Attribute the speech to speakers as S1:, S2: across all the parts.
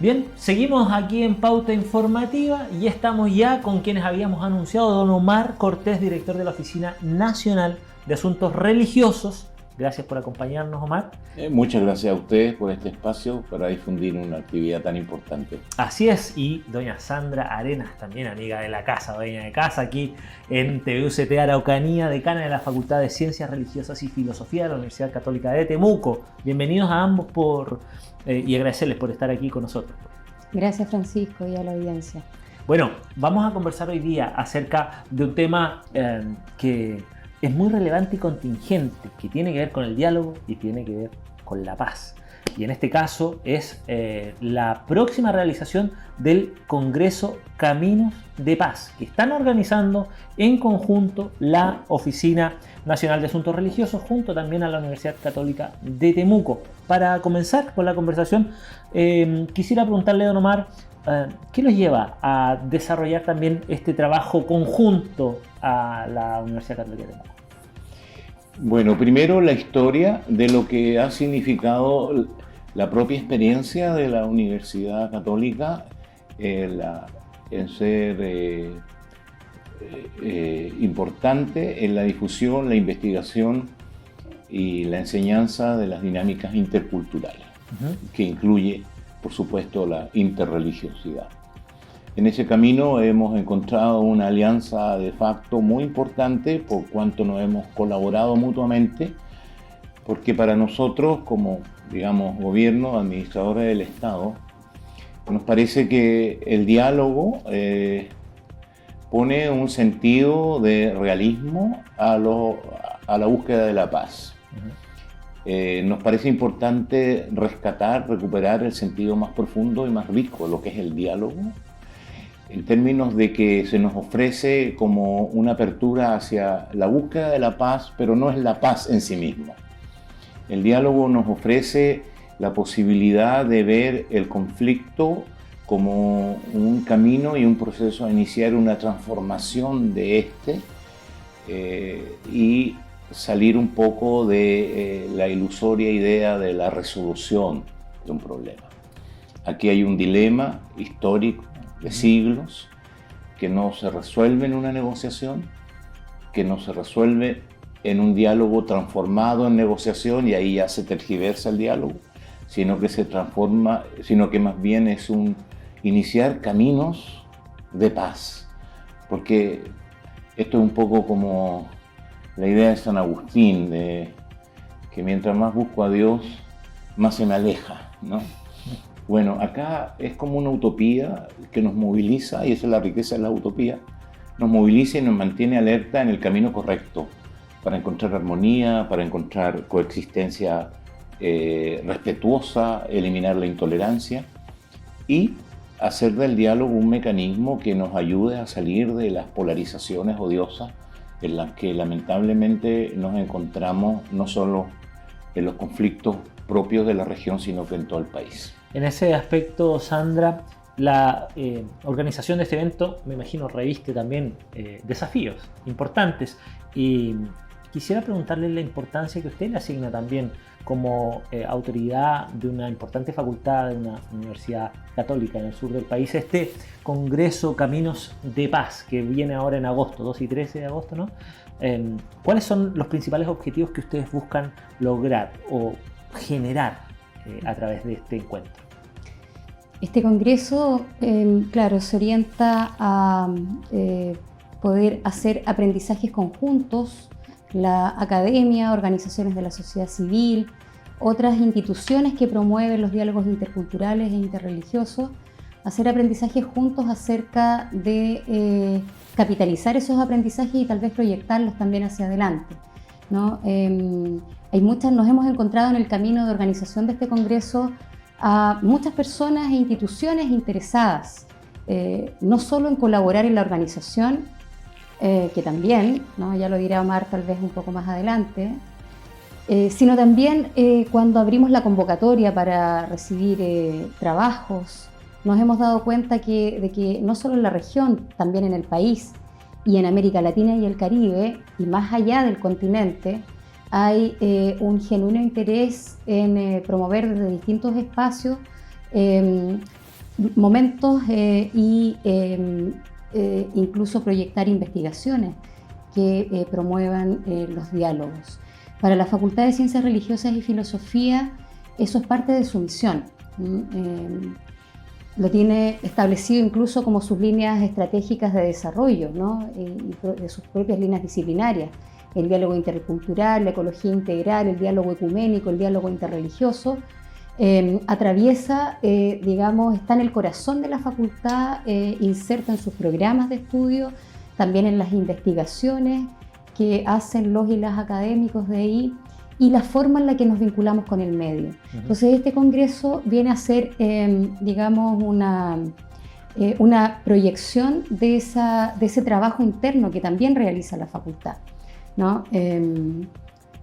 S1: Bien, seguimos aquí en Pauta Informativa y estamos ya con quienes habíamos anunciado, don Omar Cortés, director de la Oficina Nacional de Asuntos Religiosos. Gracias por acompañarnos, Omar.
S2: Muchas gracias a ustedes por este espacio para difundir una actividad tan importante.
S1: Así es, y doña Sandra Arenas, también amiga de la casa, dueña de casa, aquí en TVUCT Araucanía, decana de la Facultad de Ciencias Religiosas y Filosofía de la Universidad Católica de Temuco. Bienvenidos a ambos y agradecerles por estar aquí con nosotros.
S3: Gracias, Francisco, y a la audiencia.
S1: Bueno, vamos a conversar hoy día acerca de un tema que es muy relevante y contingente, que tiene que ver con el diálogo y tiene que ver con la paz. Y en este caso es la próxima realización del Congreso Caminos de Paz, que están organizando en conjunto la Oficina Nacional de Asuntos Religiosos, junto también a la Universidad Católica de Temuco. Para comenzar con la conversación, quisiera preguntarle a don Omar, ¿qué los lleva a desarrollar también este trabajo conjunto a la Universidad Católica de Temuco?
S2: Bueno, primero la historia de lo que ha significado la propia experiencia de la Universidad Católica en ser importante en la difusión, la investigación y la enseñanza de las dinámicas interculturales, que incluye, por supuesto, la interreligiosidad. En ese camino hemos encontrado una alianza de facto muy importante por cuanto nos hemos colaborado mutuamente, porque para nosotros, como digamos gobierno, administradores del Estado, nos parece que el diálogo pone un sentido de realismo a la búsqueda de la paz. Nos parece importante rescatar, recuperar el sentido más profundo y más rico de lo que es el diálogo, en términos de que se nos ofrece como una apertura hacia la búsqueda de la paz, pero no es la paz en sí misma. El diálogo nos ofrece la posibilidad de ver el conflicto como un camino y un proceso a iniciar una transformación de y salir un poco de la ilusoria idea de la resolución de un problema. Aquí hay un dilema histórico de siglos que no se resuelve en una negociación, que no se resuelve en un diálogo transformado en negociación y ahí ya se tergiversa el diálogo, sino que se transforma, sino que más bien es un iniciar caminos de paz, porque esto es un poco como la idea de San Agustín, de que mientras más busco a Dios, más se me aleja, ¿no? Bueno, acá es como una utopía que nos moviliza, y esa es la riqueza de la utopía, nos moviliza y nos mantiene alerta en el camino correcto para encontrar armonía, para encontrar coexistencia respetuosa, eliminar la intolerancia y hacer del diálogo un mecanismo que nos ayude a salir de las polarizaciones odiosas en las que lamentablemente nos encontramos no solo en los conflictos propios de la región, sino que en todo el país.
S1: En ese aspecto, Sandra, la organización de este evento, me imagino, reviste también desafíos importantes. Y quisiera preguntarle la importancia que usted le asigna también como autoridad de una importante facultad de una universidad católica en el sur del país, este Congreso Caminos de Paz, que viene ahora en agosto, 2 y 13 de agosto, ¿no? ¿Cuáles son los principales objetivos que ustedes buscan lograr o generar a través de este encuentro?
S3: Este congreso, claro, se orienta a poder hacer aprendizajes conjuntos, la academia, organizaciones de la sociedad civil, otras instituciones que promueven los diálogos interculturales e interreligiosos, hacer aprendizajes juntos acerca de capitalizar esos aprendizajes y tal vez proyectarlos también hacia adelante, ¿no? Nos hemos encontrado en el camino de organización de este congreso a muchas personas e instituciones interesadas, no solo en colaborar en la organización, que también, ¿no? Ya lo dirá Omar tal vez un poco más adelante, sino también cuando abrimos la convocatoria para recibir trabajos, nos hemos dado cuenta de que no solo en la región, también en el país y en América Latina y el Caribe, y más allá del continente, hay un genuino interés en promover desde distintos espacios momentos y incluso proyectar investigaciones que promuevan los diálogos. Para la Facultad de Ciencias Religiosas y Filosofía, eso es parte de su misión. Lo tiene establecido incluso como sus líneas estratégicas de desarrollo, ¿no? Y de sus propias líneas disciplinarias. El diálogo intercultural, la ecología integral, el diálogo ecuménico, el diálogo interreligioso, atraviesa, digamos, está en el corazón de la facultad, inserta en sus programas de estudio, también en las investigaciones que hacen los y las académicos de ahí, y la forma en la que nos vinculamos con el medio. Entonces este congreso viene a ser, digamos, una proyección de ese trabajo interno que también realiza la facultad, ¿no?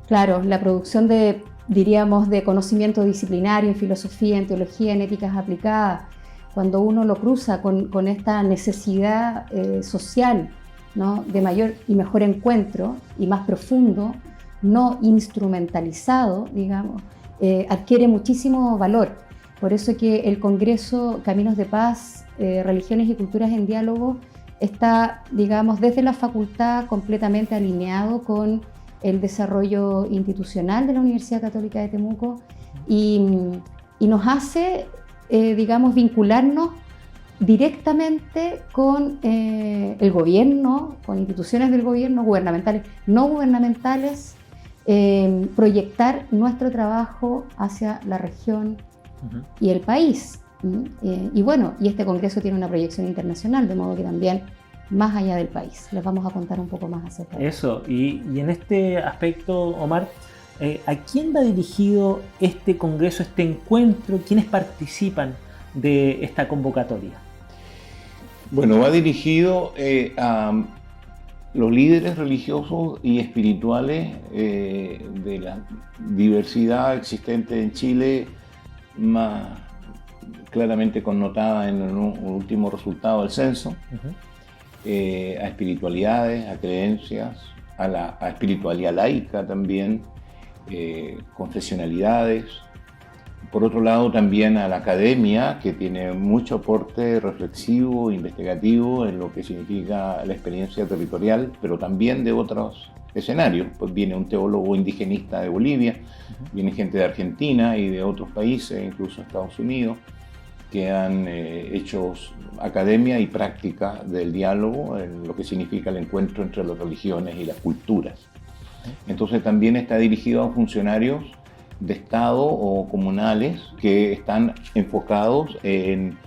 S3: Claro, la producción diríamos, de conocimiento disciplinario en filosofía, en teología, en éticas aplicadas, cuando uno lo cruza con esta necesidad social, ¿no? De mayor y mejor encuentro y más profundo, no instrumentalizado, digamos, adquiere muchísimo valor. Por eso que el Congreso Caminos de Paz, Religiones y Culturas en Diálogo está, digamos, desde la facultad completamente alineado con el desarrollo institucional de la Universidad Católica de Temuco y nos hace, digamos, vincularnos directamente con el gobierno, con instituciones del gobierno, gubernamentales, no gubernamentales, proyectar nuestro trabajo hacia la región y el país. Y bueno, y este congreso tiene una proyección internacional, de modo que también más allá del país. Les vamos a contar un poco más acerca de
S1: eso. Y en este aspecto, Omar, ¿a quién va dirigido este congreso, este encuentro? ¿Quiénes participan de esta convocatoria?
S2: Bueno, va dirigido a los líderes religiosos y espirituales de la diversidad existente en Chile, más claramente connotada en el último resultado del censo, a espiritualidades, a creencias, a espiritualidad laica también, confesionalidades. Por otro lado, también a la academia, que tiene mucho aporte reflexivo, investigativo en lo que significa la experiencia territorial, pero también de otros escenarios. Pues viene un teólogo indigenista de Bolivia, viene gente de Argentina y de otros países, incluso Estados Unidos, que han hecho academia y práctica del diálogo en lo que significa el encuentro entre las religiones y las culturas. Entonces también está dirigido a funcionarios de Estado o comunales que están enfocados en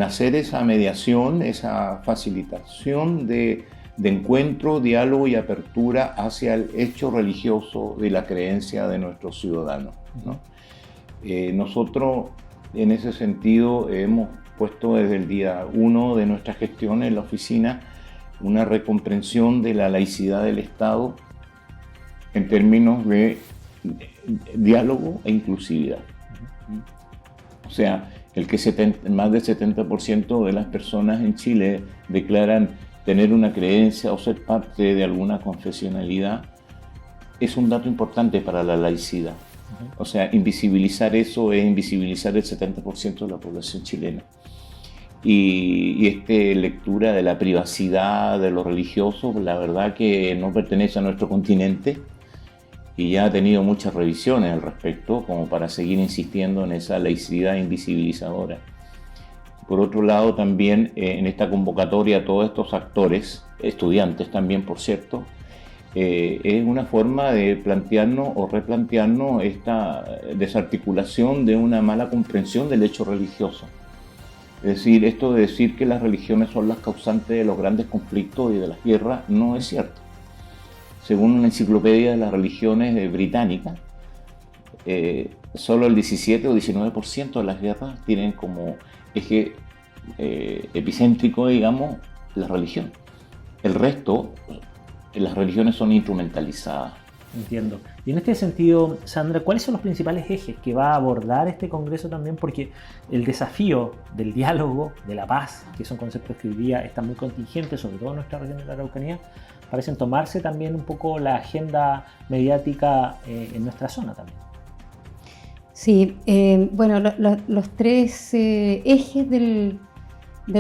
S2: hacer esa mediación, esa facilitación de encuentro, diálogo y apertura hacia el hecho religioso de la creencia de nuestros ciudadanos, ¿no? Nosotros en ese sentido hemos puesto desde el día 1 de nuestra gestión en la oficina una recomprensión de la laicidad del Estado en términos de diálogo e inclusividad. O sea, el que más del 70% de las personas en Chile declaran tener una creencia o ser parte de alguna confesionalidad es un dato importante para la laicidad. O sea, invisibilizar eso es invisibilizar el 70% de la población chilena. Y esta lectura de la privacidad de lo religioso, la verdad que no pertenece a nuestro continente, y ya ha tenido muchas revisiones al respecto como para seguir insistiendo en esa laicidad invisibilizadora. Por otro lado, también en esta convocatoria todos estos actores, estudiantes también por cierto, es una forma de plantearnos o replantearnos esta desarticulación de una mala comprensión del hecho religioso. Es decir, esto de decir que las religiones son las causantes de los grandes conflictos y de las guerras no es cierto. Según una enciclopedia de las religiones británica, solo el 17 o 19% de las guerras tienen como eje epicéntrico, digamos, la religión. El resto, las religiones son instrumentalizadas.
S1: Entiendo. Y en este sentido, Sandra, ¿cuáles son los principales ejes que va a abordar este congreso también? Porque el desafío del diálogo, de la paz, que son conceptos que hoy día están muy contingentes, sobre todo en nuestra región de la Araucanía, parecen tomarse también un poco la agenda mediática en nuestra zona también.
S3: Sí, bueno, los tres ejes del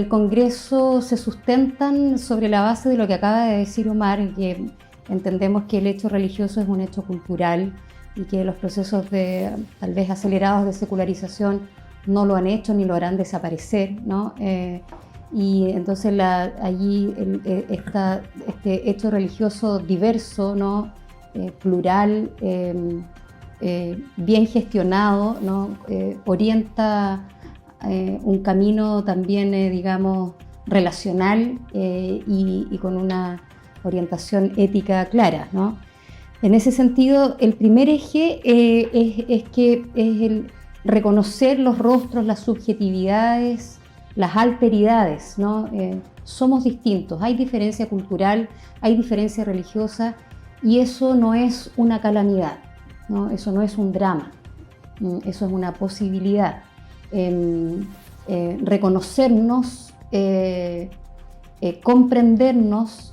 S3: Congreso se sustentan sobre la base de lo que acaba de decir Omar, que entendemos que el hecho religioso es un hecho cultural y que los procesos tal vez acelerados de secularización no lo han hecho ni lo harán desaparecer, ¿no? Y entonces allí este hecho religioso diverso, ¿no? Plural, bien gestionado, ¿no? Orienta un camino también, digamos, relacional y con una orientación ética clara, ¿no? En ese sentido, el primer eje es el reconocer los rostros, las subjetividades, las alteridades, ¿no? Somos distintos, hay diferencia cultural, hay diferencia religiosa y eso no es una calamidad, ¿no? Eso no es un drama, eso es una posibilidad. Reconocernos, comprendernos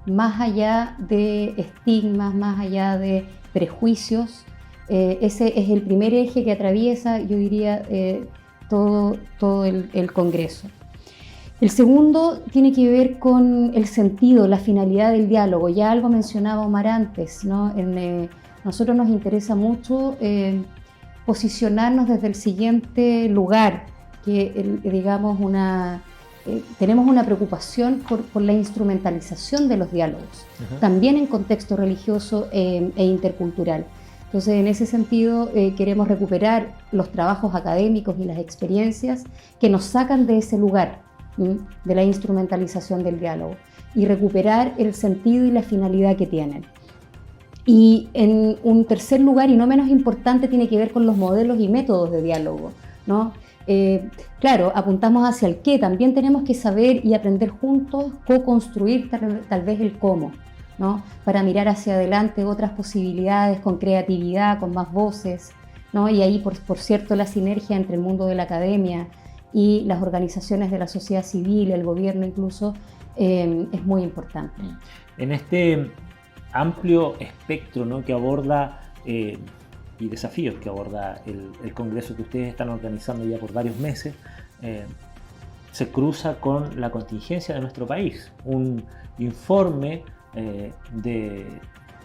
S3: más allá de estigmas, más allá de prejuicios. Ese es el primer eje que atraviesa, yo diría, todo el Congreso. El segundo tiene que ver con el sentido, la finalidad del diálogo. Ya algo mencionaba Omar antes, ¿no? Nosotros nos interesa mucho posicionarnos desde el siguiente lugar, que digamos tenemos una preocupación por la instrumentalización de los diálogos, también en contexto religioso e intercultural. Entonces, en ese sentido, queremos recuperar los trabajos académicos y las experiencias que nos sacan de ese lugar, de la instrumentalización del diálogo, y recuperar el sentido y la finalidad que tienen. Y en un tercer lugar, y no menos importante, tiene que ver con los modelos y métodos de diálogo, ¿no? Claro, apuntamos hacia el qué, también tenemos que saber y aprender juntos, co-construir tal vez el cómo, ¿no? Para mirar hacia adelante otras posibilidades con creatividad, con más voces, ¿no? Y ahí, por cierto, la sinergia entre el mundo de la academia y las organizaciones de la sociedad civil, el gobierno incluso, es muy importante.
S1: En este amplio espectro, ¿no?, que aborda y desafíos que aborda el Congreso que ustedes están organizando ya por varios meses, se cruza con la contingencia de nuestro país. Un informe de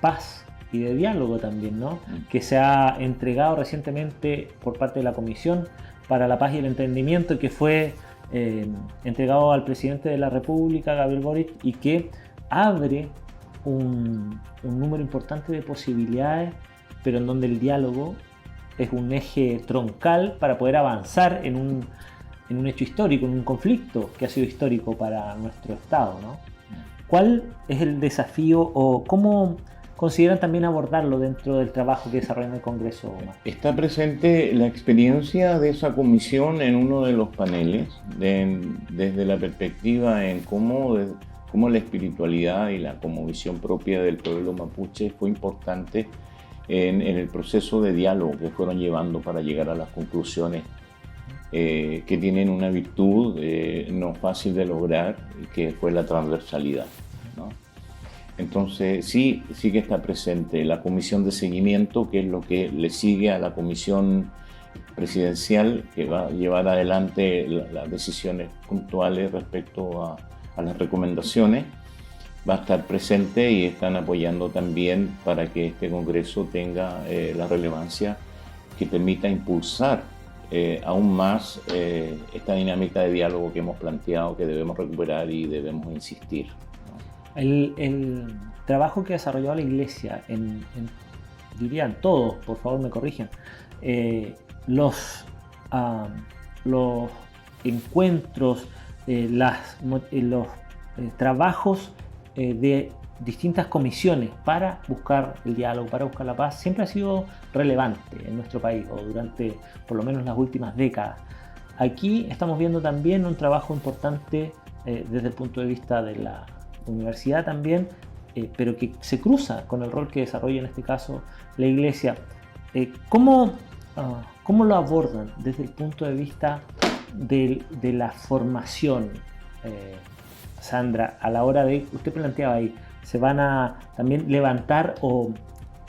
S1: paz y de diálogo también, ¿no?, que se ha entregado recientemente por parte de la Comisión para la Paz y el Entendimiento, y que fue entregado al presidente de la República, Gabriel Boric, y que abre un número importante de posibilidades, pero en donde el diálogo es un eje troncal para poder avanzar en un hecho histórico, en un conflicto que ha sido histórico para nuestro Estado, ¿no? ¿Cuál es el desafío o cómo consideran también abordarlo dentro del trabajo que desarrollan en el Congreso, Omar?
S2: Está presente la experiencia de esa comisión en uno de los paneles, desde la perspectiva en cómo la espiritualidad y la cosmovisión propia del pueblo mapuche fue importante en el proceso de diálogo que fueron llevando para llegar a las conclusiones que tienen una virtud no fácil de lograr, que fue la transversalidad, ¿no? Entonces sí que está presente la comisión de seguimiento, que es lo que le sigue a la comisión presidencial, que va a llevar adelante las decisiones puntuales respecto a las recomendaciones. Va a estar presente y están apoyando también para que este Congreso tenga la relevancia que permita impulsar aún más esta dinámica de diálogo que hemos planteado, que debemos recuperar y debemos insistir, ¿no?
S1: El trabajo que ha desarrollado la Iglesia, dirían todos, por favor me corrijan, los encuentros, los trabajos de distintas comisiones para buscar el diálogo, para buscar la paz, siempre ha sido relevante en nuestro país, o durante por lo menos las últimas décadas. Aquí estamos viendo también un trabajo importante desde el punto de vista de la universidad también, pero que se cruza con el rol que desarrolla en este caso la Iglesia. ¿Cómo lo abordan desde el punto de vista de la formación, Sandra, a la hora de, usted planteaba ahí, se van a también levantar o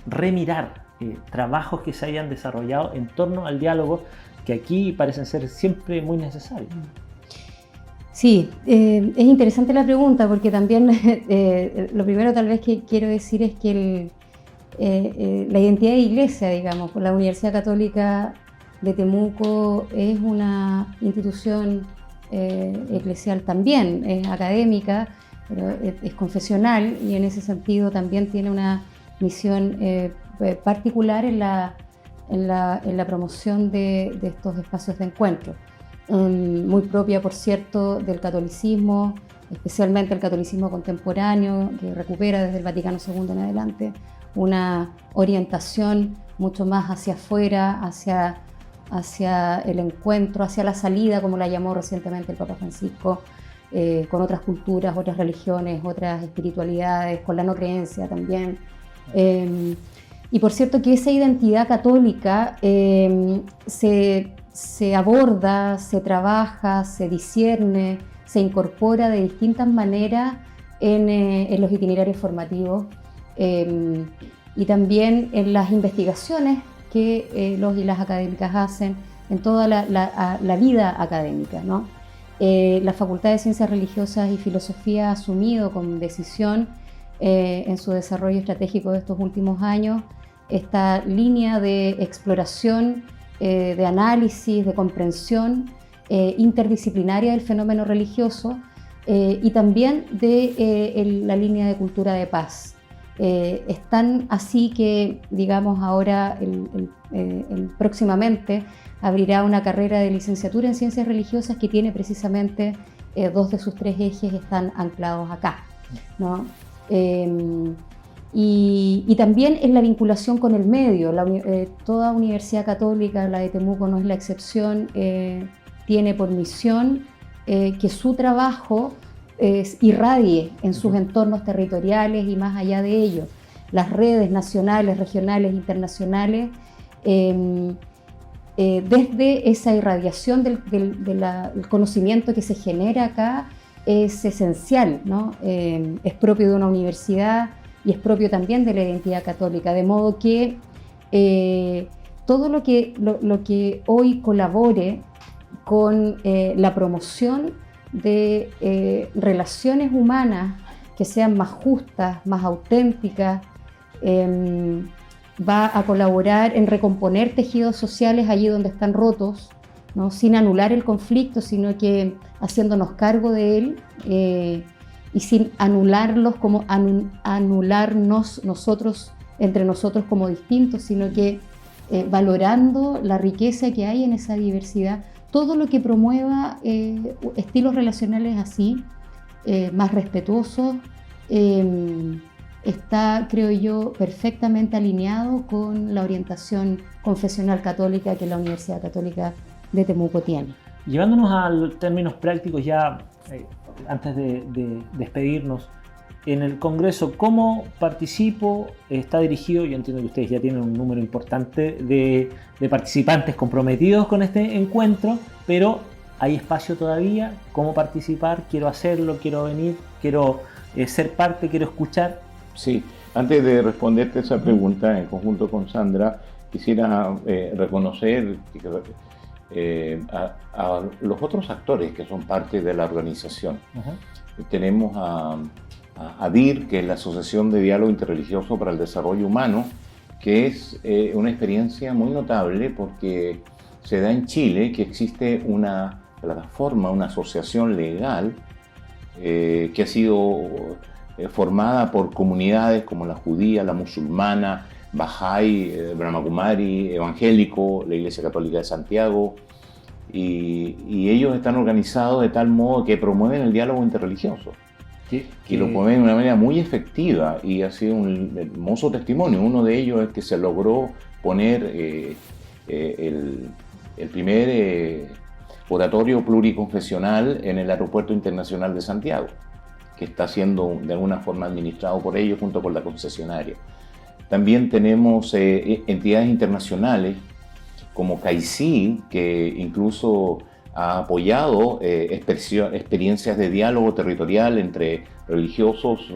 S1: remirar trabajos que se hayan desarrollado en torno al diálogo, que aquí parecen ser siempre muy necesarios.
S3: Sí, es interesante la pregunta porque también lo primero tal vez que quiero decir es que la identidad de iglesia, digamos, la Universidad Católica de Temuco es una institución eclesial también, es académica, pero es confesional y en ese sentido también tiene una misión particular en la promoción de estos espacios de encuentro. Muy propia, por cierto, del catolicismo, especialmente el catolicismo contemporáneo, que recupera desde el Vaticano II en adelante una orientación mucho más hacia afuera, hacia el encuentro, hacia la salida, como la llamó recientemente el Papa Francisco, con otras culturas, otras religiones, otras espiritualidades, con la no creencia también. Y por cierto que esa identidad católica se aborda, se trabaja, se discierne, se incorpora de distintas maneras en los itinerarios formativos y también en las investigaciones que los y las académicas hacen en toda la vida académica, ¿no? La Facultad de Ciencias Religiosas y Filosofía ha asumido con decisión en su desarrollo estratégico de estos últimos años esta línea de exploración, de análisis, de comprensión interdisciplinaria del fenómeno religioso y también de la línea de cultura de paz. Están así que, digamos, ahora próximamente abrirá una carrera de licenciatura en Ciencias Religiosas que tiene precisamente 2 de sus 3 ejes están anclados acá, ¿no? Y también en la vinculación con el medio. Toda universidad católica, la de Temuco no es la excepción, tiene por misión que su trabajo irradie en sus entornos territoriales y más allá de ello. Las redes nacionales, regionales, internacionales, desde esa irradiación del conocimiento que se genera acá, es esencial, ¿no? Es propio de una universidad y es propio también de la identidad católica, de modo que todo lo que hoy colabore con la promoción de relaciones humanas que sean más justas, más auténticas, va a colaborar en recomponer tejidos sociales allí donde están rotos, ¿no? Sin anular el conflicto, sino que haciéndonos cargo de él y sin anularlos como anularnos nosotros entre nosotros como distintos, sino que valorando la riqueza que hay en esa diversidad, todo lo que promueva estilos relacionales así, más respetuosos, está, creo yo, perfectamente alineado con la orientación confesional católica que la Universidad Católica de Temuco tiene.
S1: Llevándonos a los términos prácticos ya, antes de despedirnos, en el Congreso, ¿cómo participo? Está dirigido, yo entiendo que ustedes ya tienen un número importante de participantes comprometidos con este encuentro, pero ¿hay espacio todavía? ¿Cómo participar? ¿Quiero hacerlo? ¿Quiero venir? ¿Quiero ser parte? ¿Quiero escuchar?
S2: Sí, antes de responderte esa pregunta en conjunto con Sandra, quisiera reconocer a los otros actores que son parte de la organización. Uh-huh. Tenemos a ADIR, que es la Asociación de Diálogo Interreligioso para el Desarrollo Humano, que es una experiencia muy notable porque se da en Chile, que existe una plataforma, una asociación legal que ha sido formada por comunidades como la judía, la musulmana, Bahá'í, Brahma Kumari, evangélico, la Iglesia Católica de Santiago, y ellos están organizados de tal modo que promueven el diálogo interreligioso. Y lo promueven de una manera muy efectiva y ha sido un hermoso testimonio. Uno de ellos es que se logró poner el primer oratorio pluriconfesional en el Aeropuerto Internacional de Santiago, que está siendo de alguna forma administrado por ellos junto con la concesionaria. También tenemos entidades internacionales como CAICI, que incluso ha apoyado experiencias de diálogo territorial entre religiosos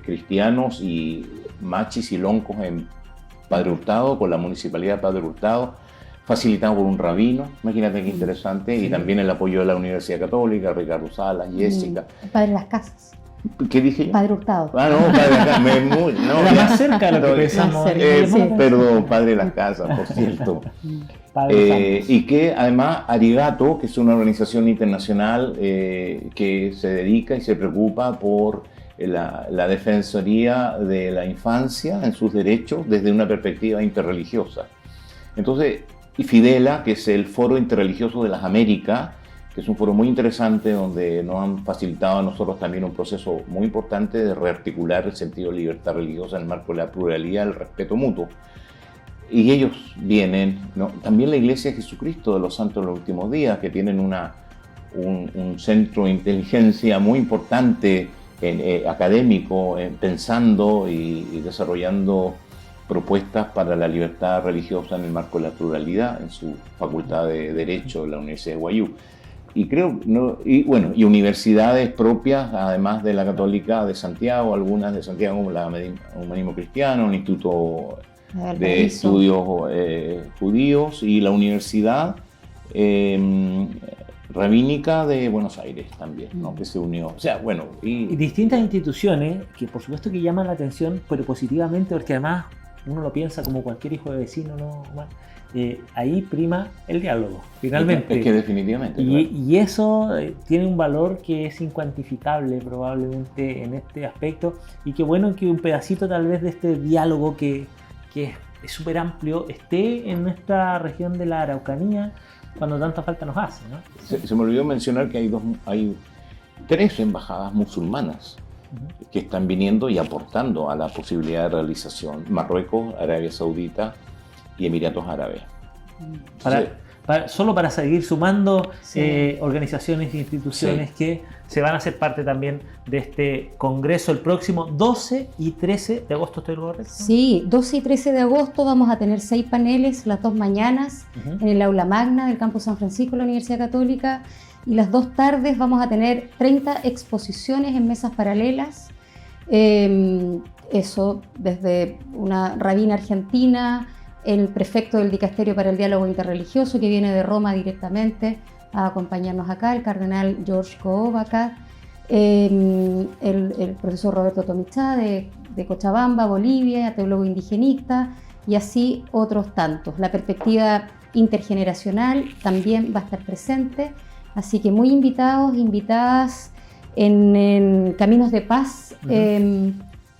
S2: cristianos y machis y loncos en Padre Hurtado, con la Municipalidad de Padre Hurtado, facilitado por un rabino, imagínate qué interesante,
S1: Sí.
S2: y también el apoyo de la Universidad Católica, Ricardo Salas, Jessica.
S3: El Padre de las Casas,
S2: ¿Qué dije yo?
S3: Padre Hurtado.
S2: Ah, no, Padre de las Casas, no,
S1: Era
S2: ya.
S1: más cerca de lo que
S2: No,
S1: pensamos.
S3: más cerca.
S1: Sí.
S2: Perdón, Padre de las Casas, por cierto.
S1: Padre Santos.
S2: Y que además Arigato, que es una organización internacional que se dedica y se preocupa por la defensoría de la infancia en sus derechos desde una perspectiva interreligiosa. Entonces, y Fidela, que es el Foro Interreligioso de las Américas, que es un foro muy interesante donde nos han facilitado a nosotros también un proceso muy importante de rearticular el sentido de libertad religiosa en el marco de la pluralidad, el respeto mutuo. Y ellos vienen, ¿no? También la Iglesia de Jesucristo de los Santos de los Últimos Días, que tienen un centro de inteligencia muy importante, académico, pensando y desarrollando propuestas para la libertad religiosa en el marco de la pluralidad, en su facultad de Derecho de la Universidad de Guayú. Y creo, ¿no? Y universidades propias, además de la Católica de Santiago, algunas de Santiago como la Humanismo Cristiano, el Instituto de Estudios Judíos y la Universidad Rabínica de Buenos Aires también, ¿no? Que se unió. O sea, bueno,
S1: Y distintas instituciones que por supuesto que llaman la atención, pero positivamente, porque además uno lo piensa como cualquier hijo de vecino, ¿no, Omar? Ahí prima el diálogo, finalmente.
S2: Es que definitivamente.
S1: Y eso tiene un valor que es incuantificable probablemente en este aspecto, y qué bueno que un pedacito tal vez de este diálogo que es súper amplio esté en nuestra región de la Araucanía cuando tanta falta nos hace, ¿no?
S2: Se me olvidó mencionar que hay 3 embajadas musulmanas que están viniendo y aportando a la posibilidad de realización: Marruecos, Arabia Saudita y Emiratos Árabes.
S1: Solo para seguir sumando
S3: Sí.
S1: organizaciones e instituciones que se van a hacer parte también de este congreso el próximo 12 y 13 de agosto, ¿estoy correcto?
S3: Sí, 12 y 13 de agosto vamos a tener 6 paneles las 2 mañanas en el aula magna del campus San Francisco de la Universidad Católica, y las 2 tardes vamos a tener 30 exposiciones en mesas paralelas. Eso desde una rabina argentina, el prefecto del Dicasterio para el Diálogo Interreligioso, que viene de Roma directamente a acompañarnos acá, el cardenal George Koovaca, el profesor Roberto Tomichá de Cochabamba, Bolivia, teólogo indigenista, y así otros tantos. La perspectiva intergeneracional también va a estar presente, así que muy invitados, invitadas en Caminos de Paz.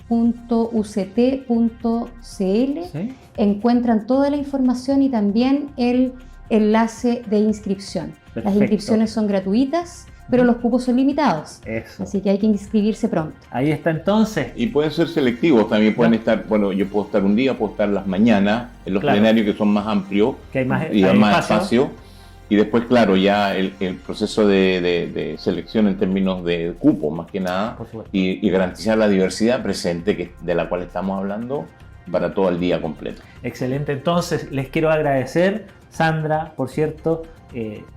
S3: .uct.cl.
S1: ¿Sí?
S3: Encuentran toda la información y también el enlace de inscripción.
S1: Perfecto.
S3: Las inscripciones son gratuitas, pero los cupos son limitados.
S1: Eso.
S3: Así que hay que inscribirse pronto.
S1: Ahí está entonces.
S2: Y pueden ser selectivos, también pueden
S1: ¿No?
S2: estar, bueno, yo puedo estar un día, puedo estar las mañanas, en los
S1: Claro.
S2: plenarios que son más amplios
S1: Que hay más,
S2: y
S1: hay
S2: más
S1: espacio.
S2: espacio. Y después, claro, ya el proceso de selección en términos de cupo, más que nada,
S1: Por supuesto.
S2: y garantizar la diversidad presente de la cual estamos hablando para todo el día completo.
S1: Excelente, entonces les quiero agradecer, Sandra, por cierto,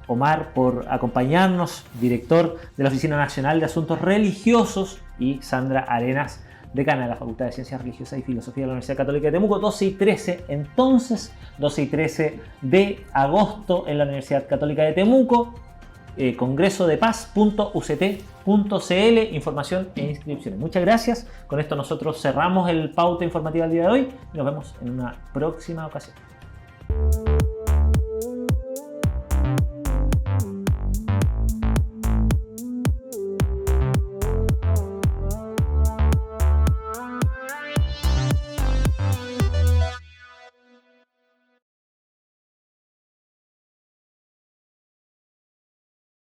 S1: Omar, por acompañarnos, director de la Oficina Nacional de Asuntos Religiosos, y Sandra Arenas, decana de la Facultad de Ciencias Religiosas y Filosofía de la Universidad Católica de Temuco. 12 y 13, entonces, 12 y 13 de agosto en la Universidad Católica de Temuco, congreso de paz.uct.cl, información e inscripciones. Muchas gracias. Con esto nosotros cerramos el pauta informativa del día de hoy y nos vemos en una próxima ocasión.